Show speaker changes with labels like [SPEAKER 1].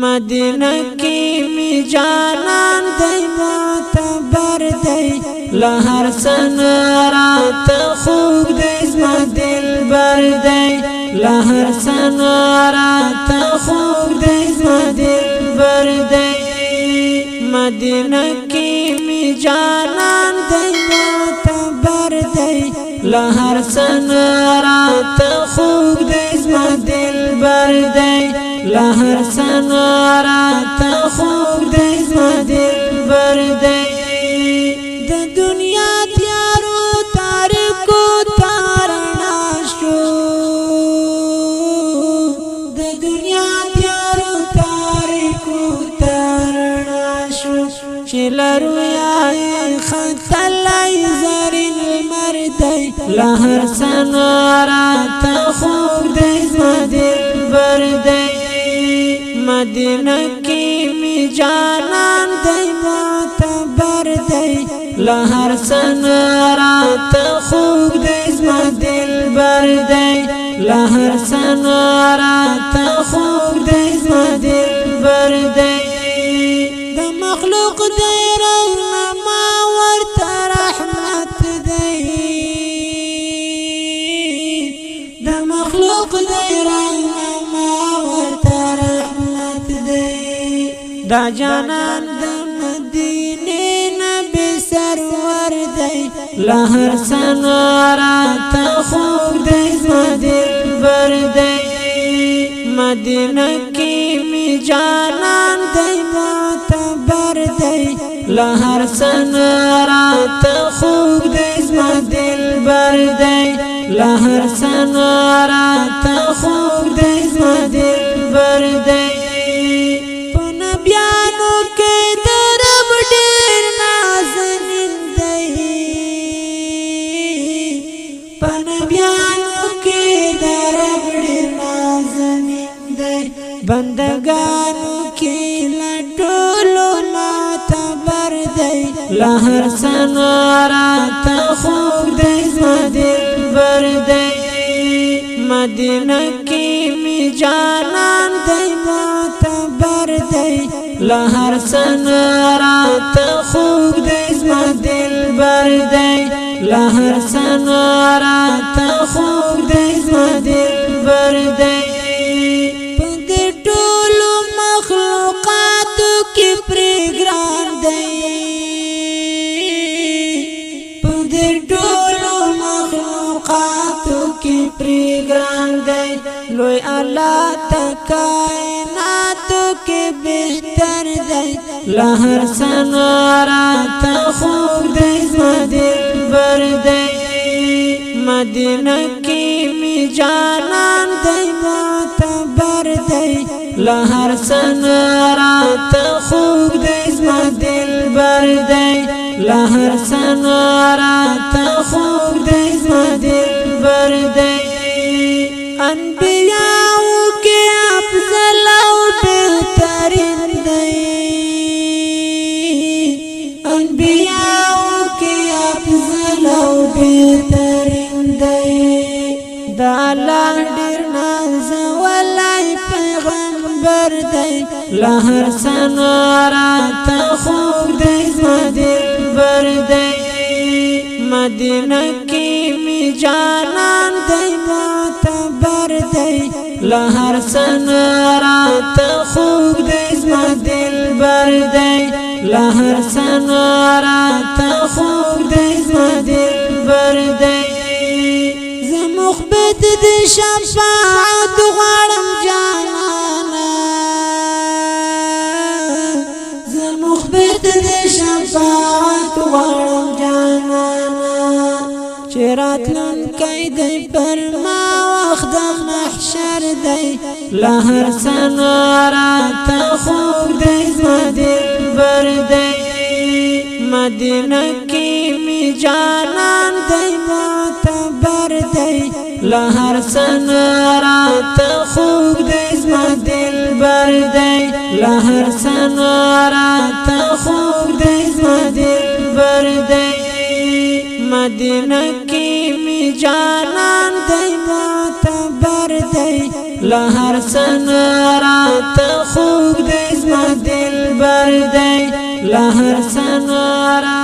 [SPEAKER 1] مدینہ کی می جانان دی معتبر دی لہر سنارات خوب دی زما دلبر دی لہر سنارات خوب دی زما دلبر دی مدینہ کی می جانان دی معتبر دی لہر سنارات خوب دی زما دلبر دی لہر سنارات خوب دی زما دلبر دی د دنیا تیارو تاریکو تارنا شو د دنیا تیارو تاریکو تارنا شو چلرو یای خطلای زرین مردی لہر سنارات خوب دی زما دلبر دی مدینہ کی می جانان دی معتبر دی لہر سنارات خوب دی زما دلبر دی لہر سنارات خوب دی زما دلبر دی د مخلوق دی رحمت ورته رحمت دی د مخلوق دی دا جانان د مدینه نبی سرور دی لہر سنارات خوب دی زما دلبر دی مدینہ کی می جانان دی معتبر دی لہر سنارات خوب دی زما دلبر دی لہر سنارات خوب دی زما دلبر دی بیانو کے درب ډیر نازنین دی پن بیانو کے درب ډیر نازنین دی بندگانو کی لټولو معتبر دی لہر سنارات خوب دی زما دلبر دی مدینہ کی می جانان دی معتبر دی لہر سنارات خوب دی زما دلبر دی لہر سنارات خوب دی زما دلبر دی پد ټولو مخلوقاتو کی پرګران دی پد ټولو مخلوقاتو کی پرګران دی لوی الله کائناتو کے بہتر دی لہر سنارات خوب دی زما دلبر دی مدینہ کی می جانان دی معتبر دی لہر سنارات خوب دی زما دلبر دی لہر سنارات خوب دی زما دلبر دی انبیاء کے افضل و بہترین دی انبیاء کے افضل و بہترین دی دا اللہ ډیر نازولی پیغمبر دی لہر سنارات خوب دی زما دلبر دی مدینہ کی می جانان دی معتبر دی لہر سنارات خوب دی زما دلبر دی لہر سنارات خوب دی زما دلبر دی زه مخبت دی شفاعت غواړم جانانا زه مخبت دی شفاعت غواړم جانانا چې راتلونکی دی پر ما وخت د محشر دی لہر سنارات خوب دی زما دلبر دی مدینہ کی می جانان دی معتبر دی لہر سنارات خوب دی زما دلبر دی لہر سنارات خوب دی زما دلبر دی مدینہ کی می جانان دی معتبر دی لہر سنارات خوب زما دلبر دی لهر سنارا